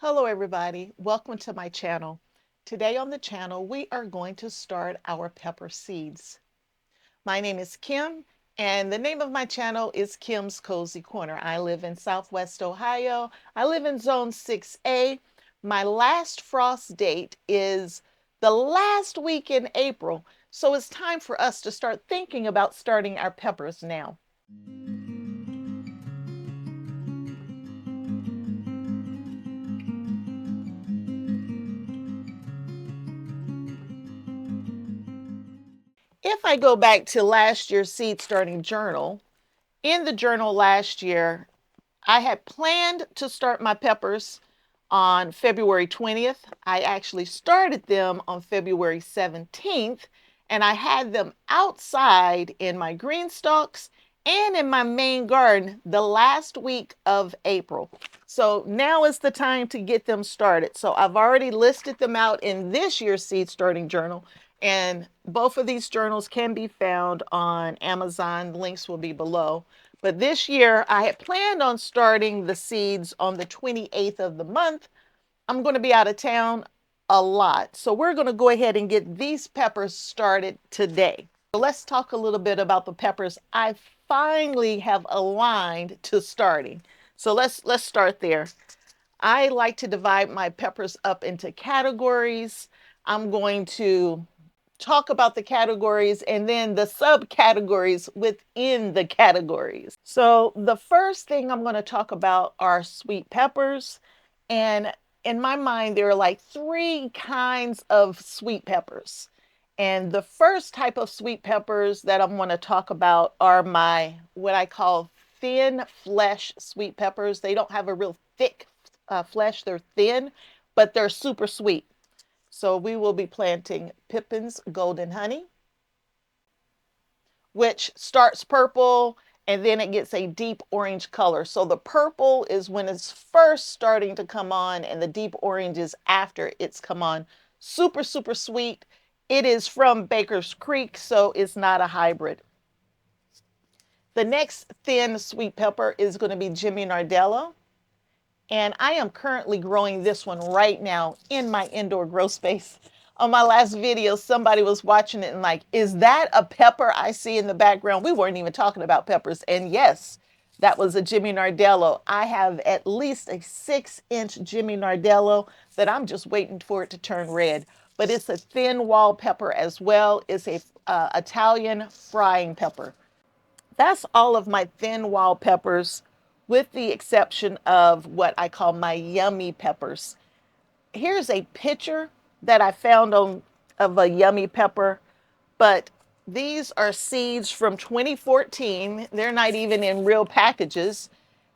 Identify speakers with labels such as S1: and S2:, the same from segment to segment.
S1: Hello everybody, welcome to my channel. Today on the channel we are going to start our pepper seeds. My name is Kim and the name of my channel is Kim's Cozy Corner. I live in Southwest Ohio. I live in zone 6A. My last frost date is the last week in April, so it's time for us to start thinking about starting our peppers now. If I go back to last year's seed starting journal, in the journal last year, I had planned to start my peppers on February 20th. I actually started them on February 17th, and I had them outside in my GreenStalks and in my main garden the last week of April. So now is the time to get them started. So I've already listed them out in this year's seed starting journal, and both of these journals can be found on Amazon. Links will be below. But this year I had planned on starting the seeds on the 28th of the month. I'm going to be out of town a lot. So we're going to go ahead and get these peppers started today. So let's talk a little bit about the peppers I finally have aligned to starting. So let's start there. I like to divide my peppers up into categories. I'm going to talk about the categories and then the subcategories within the categories. So the first thing I'm going to talk about are sweet peppers. And in my mind, there are like three kinds of sweet peppers. And the first type of sweet peppers that I'm going to talk about are my, what I call thin flesh sweet peppers. They don't have a real thick flesh. They're thin, but they're super sweet. So we will be planting Pippin's Golden Honey, which starts purple and then it gets a deep orange color. So the purple is when it's first starting to come on and the deep orange is after it's come on. Super, super sweet. It is from Baker's Creek, so it's not a hybrid. The next thin sweet pepper is going to be Jimmy Nardello. And I am currently growing this one right now in my indoor grow space. On my last video, somebody was watching it and like, is that a pepper I see in the background? We weren't even talking about peppers. And yes, that was a Jimmy Nardello. I have at least a 6-inch Jimmy Nardello that I'm just waiting for it to turn red. But it's a thin wall pepper as well. It's a Italian frying pepper. That's all of my thin wall peppers, with the exception of what I call my yummy peppers. Here's a picture that I found of a yummy pepper, but these are seeds from 2014. They're not even in real packages.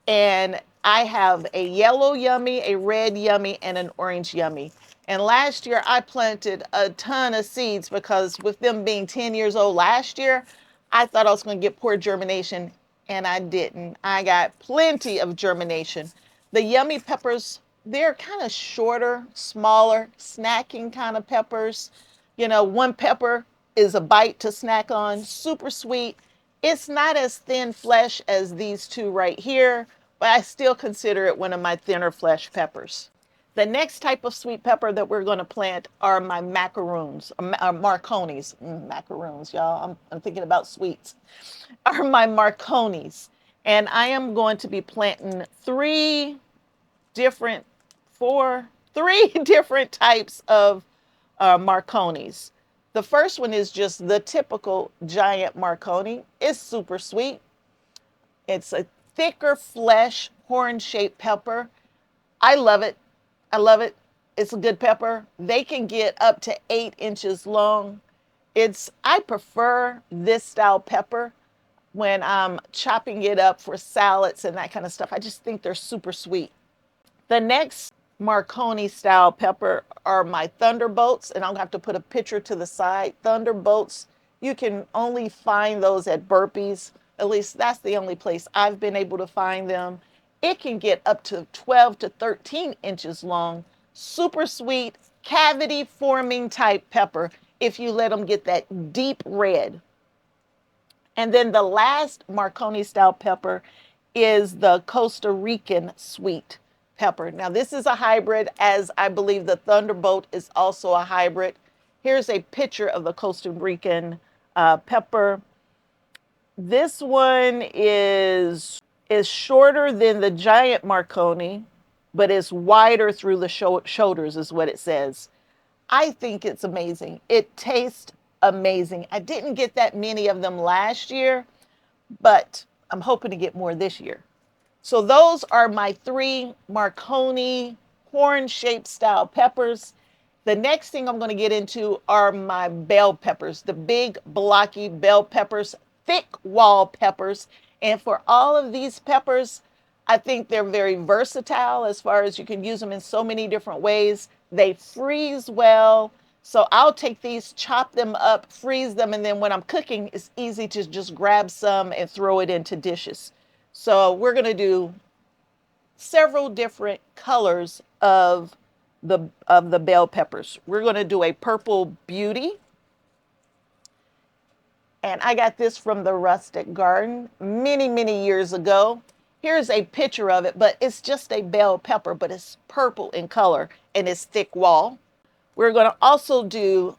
S1: And I have a yellow yummy, a red yummy, and an orange yummy. And last year I planted a ton of seeds because with them being 10 years old last year, I thought I was going to get poor germination, and I didn't. I got plenty of germination. The yummy peppers, they're kind of shorter, smaller, snacking kind of peppers. You know, one pepper is a bite to snack on, super sweet. It's not as thin flesh as these two right here, but I still consider it one of my thinner flesh peppers. The next type of sweet pepper that we're going to plant are my macaroons, marconis. Macaroons, y'all. I'm thinking about sweets. Are my marconis. And I am going to be planting different, three different types of marconis. The first one is just the typical giant marconi. It's super sweet. It's a thicker flesh, horn-shaped pepper. I love it. I love it. It's a good pepper. They can get up to 8 inches long. I prefer this style pepper when I'm chopping it up for salads and that kind of stuff. I just think they're super sweet. The next Marconi style pepper are my Thunderbolts, and I'll have to put a picture to the side. Thunderbolts, you can only find those at Burpees. At least that's the only place I've been able to find them. It can get up to 12 to 13 inches long. Super sweet, cavity forming type pepper if you let them get that deep red. And then the last Marconi style pepper is the Costa Rican sweet pepper. Now this is a hybrid, as I believe the Thunderbolt is also a hybrid. Here's a picture of the Costa Rican pepper. This one is shorter than the giant Marconi, but it's wider through the shoulders is what it says. I think it's amazing. It tastes amazing. I didn't get that many of them last year, but I'm hoping to get more this year. So those are my 3 Marconi horn-shaped style peppers. The next thing I'm going to get into are my bell peppers, the big blocky bell peppers, thick wall peppers. And for all of these peppers, I think they're very versatile as far as you can use them in so many different ways. They freeze well. So I'll take these, chop them up, freeze them, and then when I'm cooking, it's easy to just grab some and throw it into dishes. So we're going to do several different colors of the bell peppers. We're going to do a purple beauty. And I got this from the Rustic Garden many, many years ago. Here's a picture of it, but it's just a bell pepper, but it's purple in color and it's thick wall. We're going to also do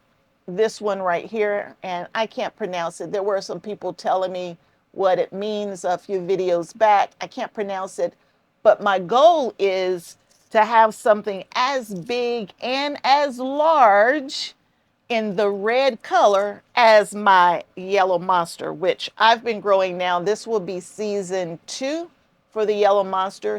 S1: this one right here, and I can't pronounce it. There were some people telling me what it means a few videos back. I can't pronounce it, but my goal is to have something as big and as large in the red color as my yellow monster, which I've been growing now. This will be season 2 for the yellow monster.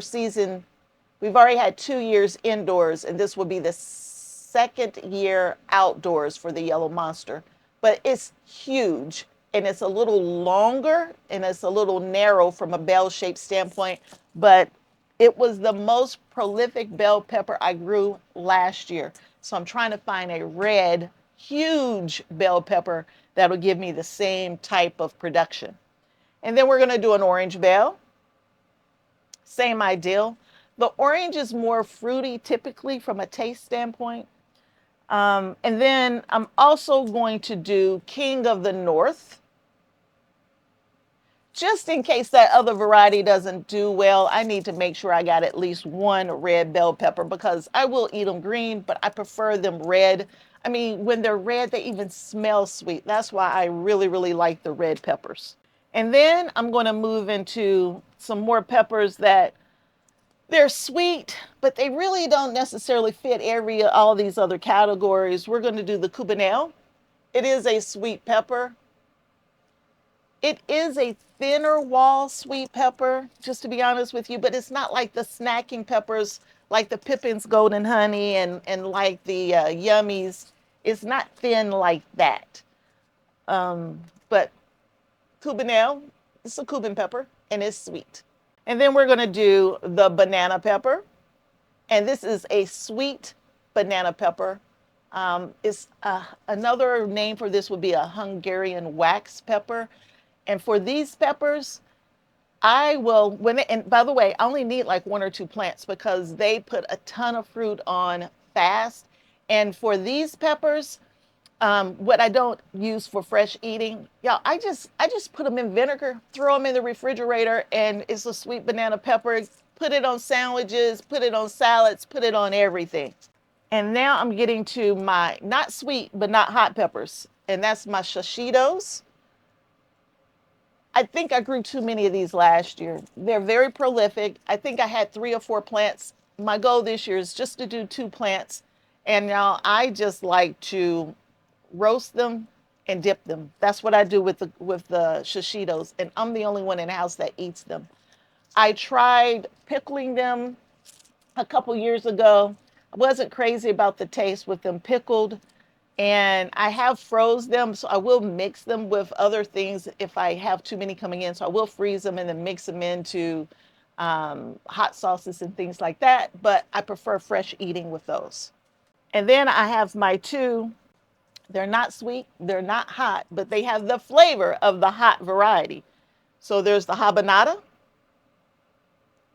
S1: We've already had 2 years indoors, and this will be the second year outdoors for the yellow monster. But it's huge, and it's a little longer, and it's a little narrow from a bell-shaped standpoint, but it was the most prolific bell pepper I grew last year. So I'm trying to find a red, huge bell pepper that'll give me the same type of production. And then we're going to do an orange bell. Same ideal. The orange is more fruity typically from a taste standpoint. And then I'm also going to do King of the North. Just in case that other variety doesn't do well, I need to make sure I got at least one red bell pepper, because I will eat them green, but I prefer them red. I mean, when they're red, they even smell sweet. That's why I really, really like the red peppers. And then I'm going to move into some more peppers that they're sweet, but they really don't necessarily fit all these other categories. We're going to do the Cubanelle. It is a sweet pepper. It is a thinner wall sweet pepper, just to be honest with you, but it's not like the snacking peppers like the Pippin's Golden Honey and like the Yummies. It's not thin like that. But Cubanelle, it's a Cuban pepper, and it's sweet. And then we're going to do the banana pepper. And this is a sweet banana pepper. Another name for this would be a Hungarian wax pepper. And for these peppers, and by the way, I only need like 1 or 2 plants because they put a ton of fruit on fast. And for these peppers, what I don't use for fresh eating, y'all, I just put them in vinegar, throw them in the refrigerator, and it's a sweet banana pepper. Put it on sandwiches, put it on salads, put it on everything. And now I'm getting to my not sweet, but not hot peppers. And that's my shishitos. I think I grew too many of these last year. They're very prolific. I think I had 3 or 4 plants. My goal this year is just to do 2 plants. And now I just like to roast them and dip them. That's what I do with the shishitos. And I'm the only one in the house that eats them. I tried pickling them a couple years ago. I wasn't crazy about the taste with them pickled. And I have froze them, so I will mix them with other things if I have too many coming in. So I will freeze them and then mix them into hot sauces and things like that. But I prefer fresh eating with those. And then I have my 2. They're not sweet, they're not hot, but they have the flavor of the hot variety. So there's the habanada.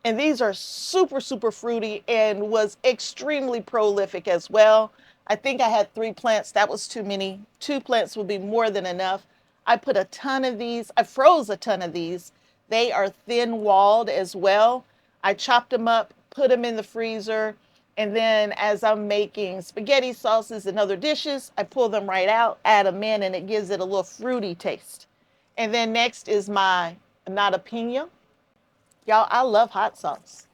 S1: And these are super, super fruity and was extremely prolific as well. I think I had 3 plants. That was too many. 2 plants would be more than enough. I put a ton of these. I froze a ton of these. They are thin walled as well. I chopped them up, put them in the freezer. And then as I'm making spaghetti sauces and other dishes, I pull them right out, add them in, and it gives it a little fruity taste. And then next is my nata pina. Y'all, I love hot sauce.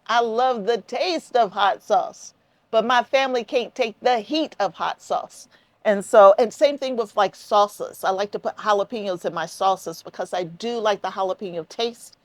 S1: I love the taste of hot sauce, but my family can't take the heat of hot sauce. And so, and same thing with like salsas. I like to put jalapenos in my salsas because I do like the jalapeno taste,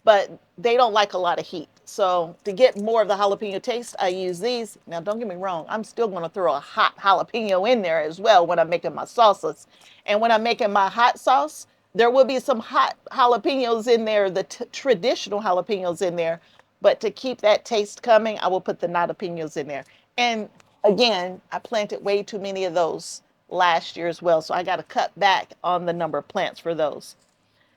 S1: but they don't like a lot of heat. So to get more of the jalapeno taste, I use these. Now, don't get me wrong, I'm still going to throw a hot jalapeno in there as well when I'm making my salsas. And when I'm making my hot sauce, there will be some hot jalapenos in there, the traditional jalapenos in there. But to keep that taste coming, I will put the natapinos in there. And again, I planted way too many of those last year as well. So I got to cut back on the number of plants for those.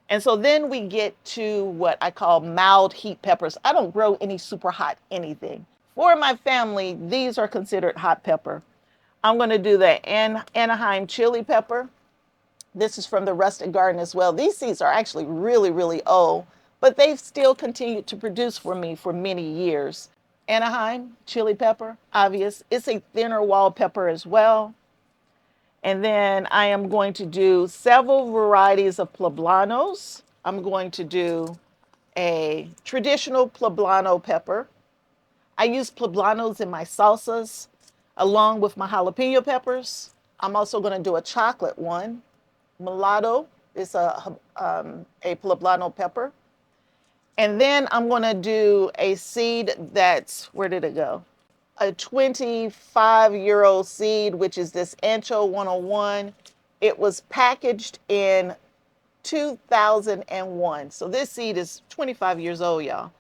S1: And so then we get to what I call mild heat peppers. I don't grow any super hot anything. For my family, these are considered hot pepper. I'm going to do the Anaheim chili pepper. This is from the rustic garden as well. These seeds are actually really, really old, but they've still continued to produce for me for many years. Anaheim chili pepper, obvious. It's a thinner wall pepper as well. And then I am going to do several varieties of poblanos. I'm going to do a traditional poblano pepper. I use poblanos in my salsas along with my jalapeno peppers. I'm also going to do a chocolate one. Mulatto is a poblano pepper. And then I'm going to do a seed that's, where did it go? A 25-year-old seed, which is this Ancho 101. It was packaged in 2001. So this seed is 25 years old, y'all.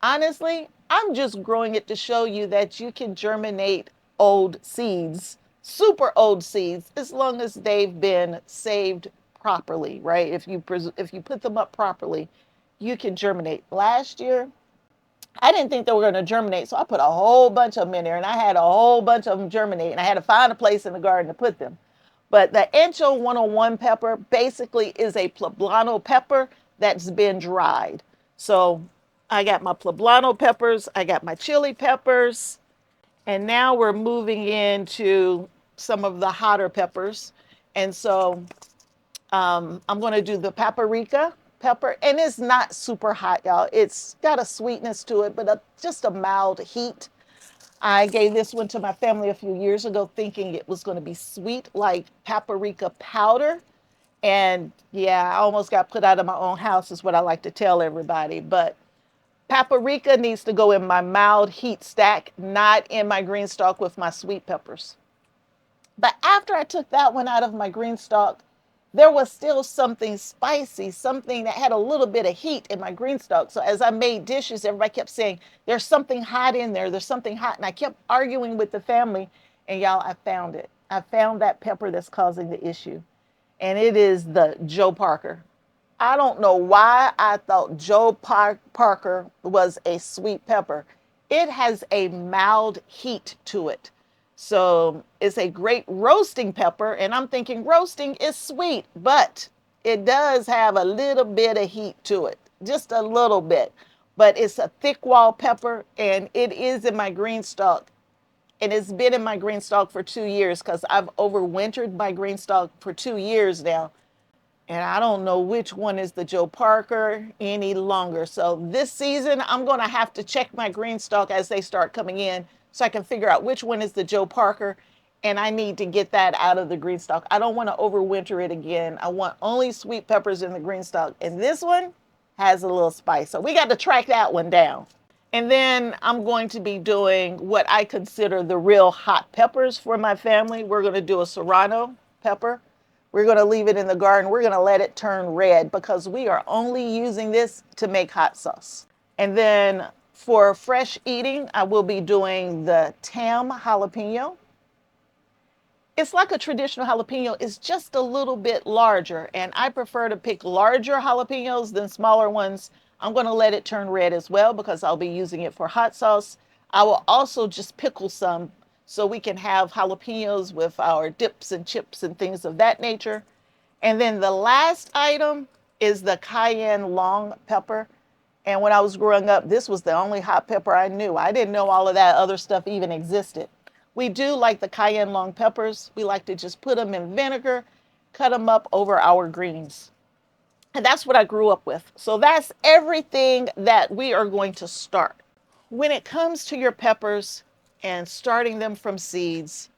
S1: Honestly, I'm just growing it to show you that you can germinate old seeds, super old seeds, as long as they've been saved properly, right? If you put them up properly, you can germinate. Last year, I didn't think they were going to germinate, so I put a whole bunch of them in there, and I had a whole bunch of them germinate, and I had to find a place in the garden to put them. But the Ancho 101 pepper basically is a poblano pepper that's been dried. So I got my poblano peppers, I got my chili peppers, and now we're moving into some of the hotter peppers. And so I'm going to do the paprika pepper, and it's not super hot, y'all. It's got a sweetness to it, but just a mild heat. I gave this one to my family a few years ago thinking it was going to be sweet like paprika powder. And yeah, I almost got put out of my own house is what I like to tell everybody. But paprika needs to go in my mild heat stack, not in my GreenStalk with my sweet peppers. But after I took that one out of my GreenStalk, there was still something spicy, something that had a little bit of heat in my GreenStalk. So as I made dishes, everybody kept saying, there's something hot in there. There's something hot. And I kept arguing with the family. And y'all, I found it. I found that pepper that's causing the issue. And it is the Joe Parker. I don't know why I thought Joe Parker was a sweet pepper. It has a mild heat to it. So it's a great roasting pepper. And I'm thinking roasting is sweet, but it does have a little bit of heat to it, just a little bit. But it's a thick wall pepper, and it is in my GreenStalk. And it's been in my GreenStalk for 2 years because I've overwintered my GreenStalk for 2 years now. And I don't know which one is the Joe Parker any longer. So this season, I'm going to have to check my GreenStalk as they start coming in so I can figure out which one is the Joe Parker. And I need to get that out of the GreenStalk. I don't want to overwinter it again. I want only sweet peppers in the GreenStalk. And this one has a little spice. So we got to track that one down. And then I'm going to be doing what I consider the real hot peppers for my family. We're going to do a serrano pepper. We're going to leave it in the garden. We're going to let it turn red because we are only using this to make hot sauce. And then for fresh eating, I will be doing the Tam jalapeno. It's like a traditional jalapeno. It's just a little bit larger. And I prefer to pick larger jalapenos than smaller ones. I'm going to let it turn red as well because I'll be using it for hot sauce. I will also just pickle some so we can have jalapenos with our dips and chips and things of that nature. And then the last item is the cayenne long pepper. And when I was growing up, this was the only hot pepper I knew. I didn't know all of that other stuff even existed. We do like the cayenne long peppers. We like to just put them in vinegar, cut them up over our greens. And that's what I grew up with. So that's everything that we are going to start. When it comes to your peppers and starting them from seeds,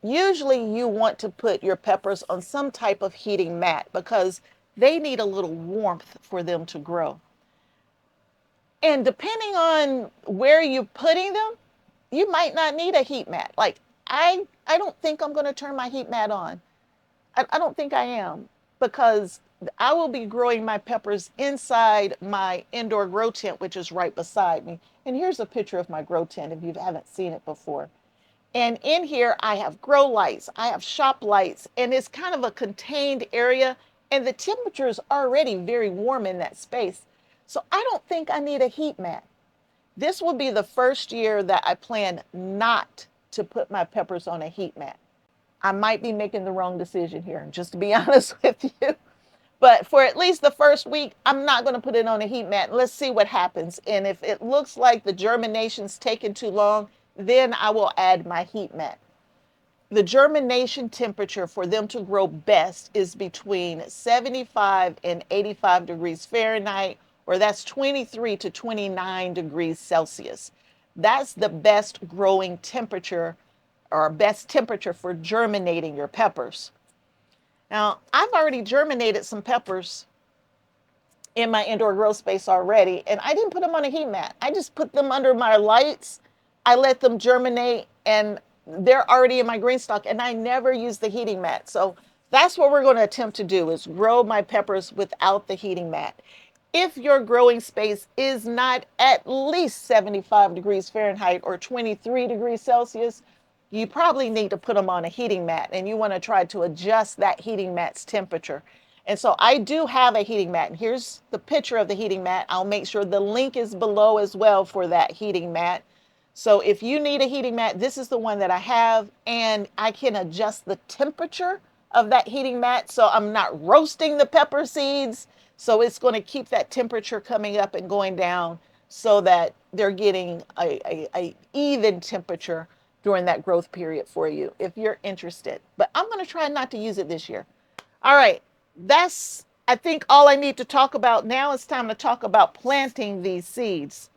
S1: usually you want to put your peppers on some type of heating mat because they need a little warmth for them to grow. And depending on where you're putting them, you might not need a heat mat. Like I don't think I'm going to turn my heat mat on. I don't think I am, because I will be growing my peppers inside my indoor grow tent, which is right beside me. And here's a picture of my grow tent if you haven't seen it before. And in here, I have grow lights, I have shop lights, and it's kind of a contained area. And the temperature is already very warm in that space. So I don't think I need a heat mat. This will be the first year that I plan not to put my peppers on a heat mat. I might be making the wrong decision here, just to be honest with you. But for at least the first week, I'm not going to put it on a heat mat. Let's see what happens. And if it looks like the germination's taking too long, then I will add my heat mat. The germination temperature for them to grow best is between 75 and 85 degrees Fahrenheit, or that's 23 to 29 degrees Celsius. That's the best growing temperature, or best temperature for germinating your peppers. Now, I've already germinated some peppers in my indoor grow space already, and I didn't put them on a heat mat. I just put them under my lights. I let them germinate, and they're already in my GreenStalk, and I never use the heating mat. So that's what we're going to attempt to do, is grow my peppers without the heating mat. If your growing space is not at least 75 degrees Fahrenheit or 23 degrees Celsius, you probably need to put them on a heating mat, and you want to try to adjust that heating mat's temperature. And so I do have a heating mat, and here's the picture of the heating mat. I'll make sure the link is below as well for that heating mat. So if you need a heating mat, this is the one that I have, and I can adjust the temperature of that heating mat so I'm not roasting the pepper seeds. So it's going to keep that temperature coming up and going down so that they're getting a even temperature during that growth period for you if you're interested. But I'm going to try not to use it this year. All right, that's, I think, all I need to talk about. Now it's time to talk about planting these seeds.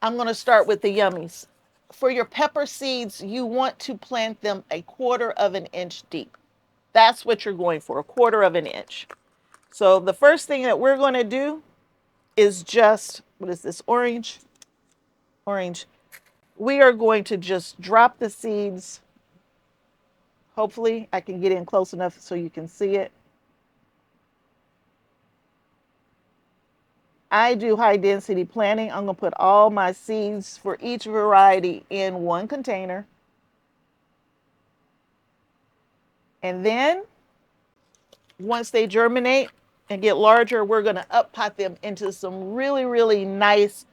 S1: I'm going to start with the yummies. For your pepper seeds, you want to plant them 1/4 of an inch deep. That's what you're going for, 1/4 of an inch. So the first thing that we're going to do is just, what is this, orange? Orange. We are going to just drop the seeds. Hopefully I can get in close enough so you can see it. I do high density planting. I'm going to put all my seeds for each variety in one container. And then once they germinate and get larger, we're going to up pot them into some really, really nice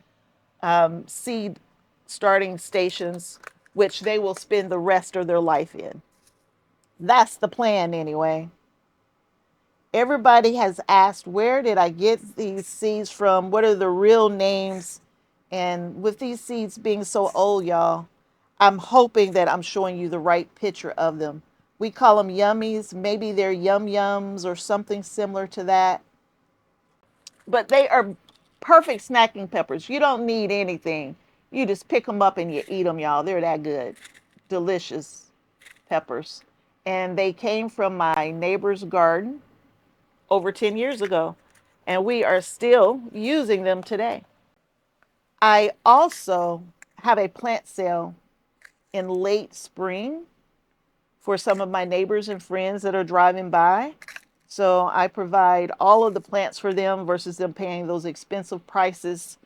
S1: seed starting stations, which they will spend the rest of their life in. That's the plan anyway. Everybody has asked, where did I get these seeds from? What are the real names? And with these seeds being so old, y'all, I'm hoping that I'm showing you the right picture of them. We call them yummies. Maybe they're yum yums or something similar to that. But they are perfect snacking peppers. You don't need anything. You just pick them up and you eat them, y'all. They're that good. Delicious peppers. And they came from my neighbor's garden over 10 years ago. And we are still using them today. I also have a plant sale in late spring for some of my neighbors and friends that are driving by. So I provide all of the plants for them versus them paying those expensive prices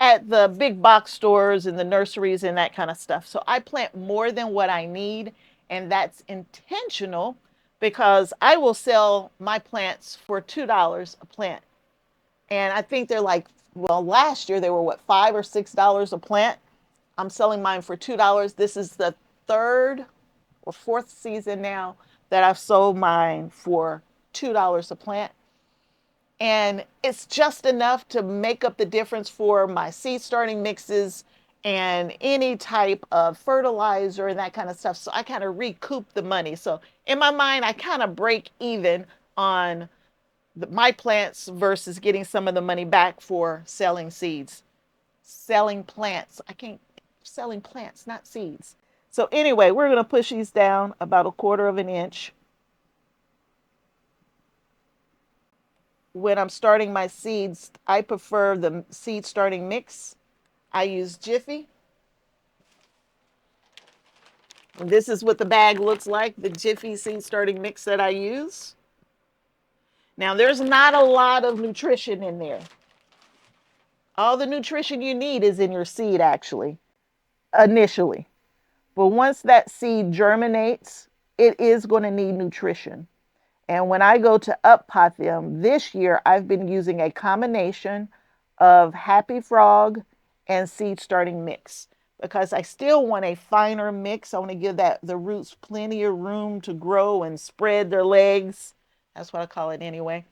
S1: at the big box stores and the nurseries and that kind of stuff. So I plant more than what I need, and that's intentional because I will sell my plants for $2 a plant. And I think they're like, well, last year they were what, $5 or $6 a plant. I'm selling mine for $2. This is the third or fourth season now that I've sold mine for $2 a plant. And it's just enough to make up the difference for my seed starting mixes and any type of fertilizer and that kind of stuff. So I kind of recoup the money. So in my mind, I kind of break even on my plants versus getting some of the money back for selling seeds, selling plants. I can't, selling plants, not seeds. So anyway, we're going to push these down about 1/4 inch. When I'm starting my seeds, I prefer the seed starting mix. I use Jiffy. And this is what the bag looks like, the Jiffy seed starting mix that I use. Now, there's not a lot of nutrition in there. All the nutrition you need is in your seed, actually, initially. But once that seed germinates, it is going to need nutrition. And when I go to up pot them this year, I've been using a combination of Happy Frog and seed starting mix because I still want a finer mix. I want to give the roots plenty of room to grow and spread their legs. That's what I call it anyway.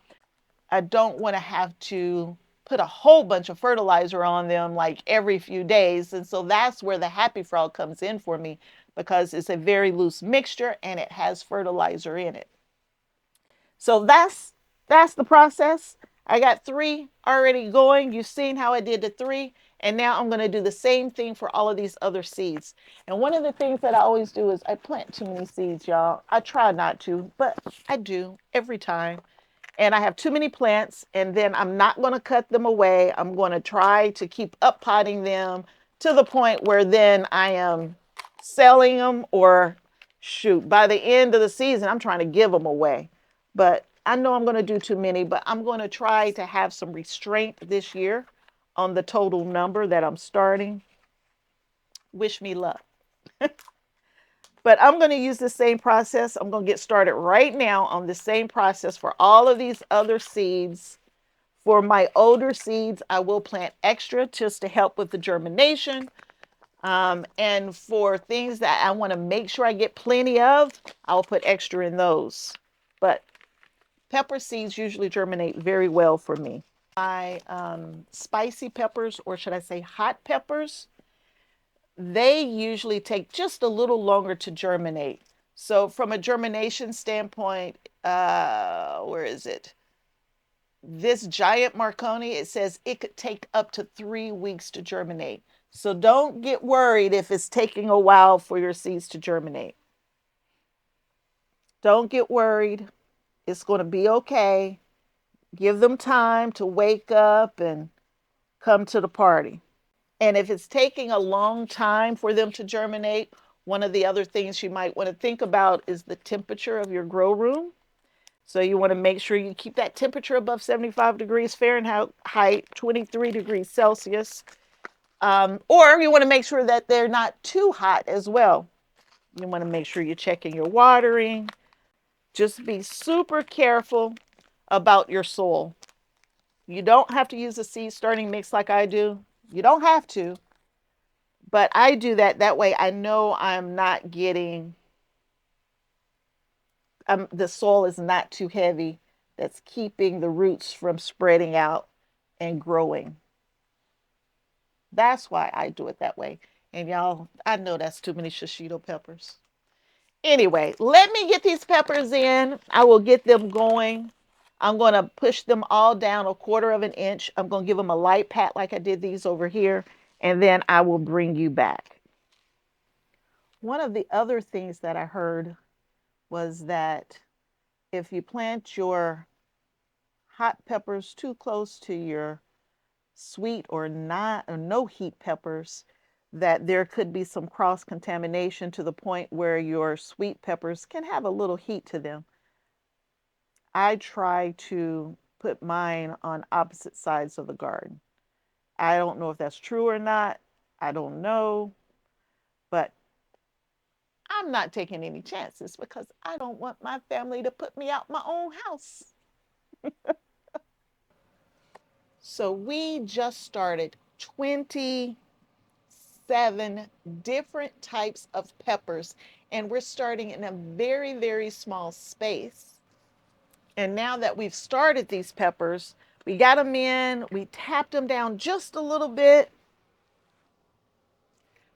S1: I don't want to have to put a whole bunch of fertilizer on them like every few days. And so that's where the Happy Frog comes in for me because it's a very loose mixture and it has fertilizer in it. So that's the process. I got 3 already going. You've seen how I did the 3. And now I'm going to do the same thing for all of these other seeds. And one of the things that I always do is I plant too many seeds, y'all. I try not to, but I do every time. And I have too many plants, and then I'm not going to cut them away. I'm going to try to keep up potting them to the point where then I am selling them, or shoot, by the end of the season, I'm trying to give them away. But I know I'm going to do too many, but I'm going to try to have some restraint this year on the total number that I'm starting. Wish me luck. But I'm going to use the same process. I'm going to get started right now on the same process for all of these other seeds. For my older seeds, I will plant extra just to help with the germination. And for things that I want to make sure I get plenty of, I'll put extra in those. But pepper seeds usually germinate very well for me. My spicy peppers, or should I say hot peppers, they usually take just a little longer to germinate. So from a germination standpoint, where is it? This giant Marconi, it says it could take up to 3 weeks to germinate. So don't get worried if it's taking a while for your seeds to germinate. Don't get worried. It's going to be okay. Give them time to wake up and come to the party. And if it's taking a long time for them to germinate, one of the other things you might want to think about is the temperature of your grow room. So you want to make sure you keep that temperature above 75 degrees Fahrenheit, 23 degrees Celsius. Or you want to make sure that they're not too hot as well. You want to make sure you're checking your watering. Just be super careful about your soil. You don't have to use a seed starting mix like I do. You don't have to. But I do that. That way I know I'm not getting, the soil is not too heavy. That's keeping the roots from spreading out and growing. That's why I do it that way. And y'all, I know that's too many shishito peppers. Anyway, let me get these peppers in. I will get them going. I'm going to push them all down 1/4 inch. I'm going to give them a light pat like I did these over here. And then I will bring you back. One of the other things that I heard was that if you plant your hot peppers too close to your sweet or not or no heat peppers, that there could be some cross contamination to the point where your sweet peppers can have a little heat to them. I try to put mine on opposite sides of the garden. I don't know if that's true or not. I don't know. But I'm not taking any chances because I don't want my family to put me out my own house. So we just started 27 different types of peppers, and we're starting in a very, very small space. And now that we've started these peppers, we got them in, we tapped them down just a little bit.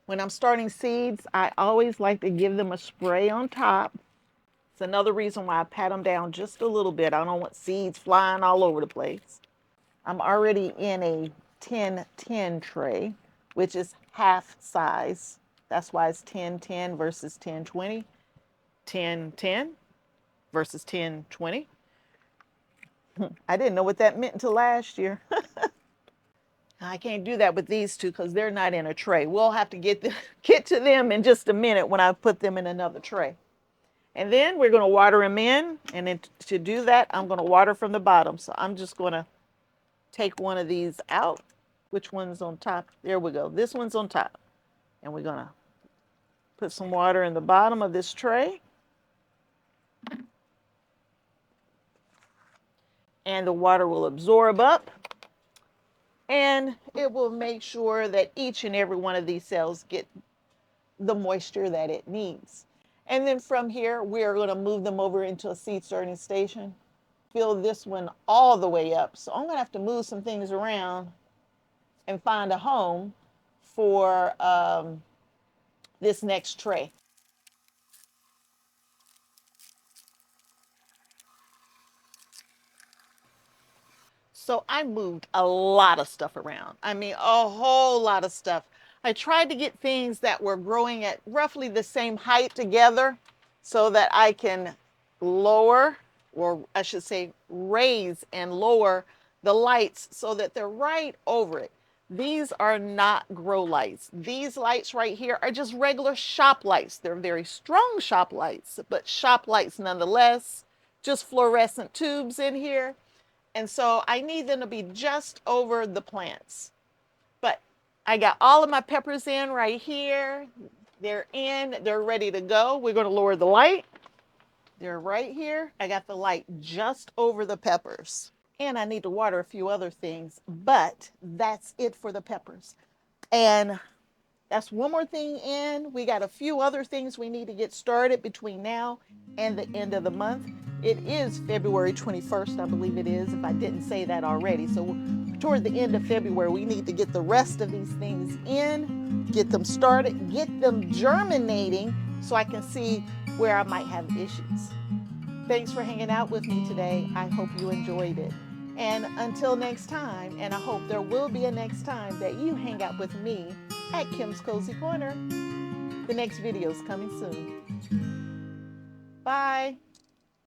S1: When I'm starting seeds, I always like to give them a spray on top. It's another reason why I pat them down just a little bit. I don't want seeds flying all over the place. I'm already in a 10-10 tray, which is half size. That's why it's 10-10 versus 10-20. 10-10 versus 10-20. I didn't know what that meant until last year. I can't do that with these two because they're not in a tray. We'll have to get to them in just a minute when I put them in another tray. And then we're going to water them in. And then to do that, I'm going to water from the bottom. So I'm just going to take one of these out. Which one's on top? There we go. This one's on top. And we're going to put some water in the bottom of this tray. And the water will absorb up. And it will make sure that each and every one of these cells get the moisture that it needs. And then from here, we're going to move them over into a seed starting station. Fill this one all the way up. So I'm going to have to move some things around and find a home for this next tray. So I moved a lot of stuff around. I mean, a whole lot of stuff. I tried to get things that were growing at roughly the same height together so that I can lower, or I should say raise and lower the lights so that they're right over it. These are not grow lights. These lights right here are just regular shop lights. They're very strong shop lights, but shop lights nonetheless. Just fluorescent tubes in here. And so I need them to be just over the plants. But I got all of my peppers in right here. They're in, they're ready to go. We're going to lower the light. They're right here. I got the light just over the peppers. And I need to water a few other things, but that's it for the peppers. And that's one more thing in. We got a few other things we need to get started between now and the end of the month. It is February 21st, I believe it is, if I didn't say that already. So toward the end of February, we need to get the rest of these things in, get them started, get them germinating so I can see where I might have issues. Thanks for hanging out with me today. I hope you enjoyed it. And until next time, and I hope there will be a next time that you hang out with me at Kim's Cozy Corner. The next video is coming soon. Bye.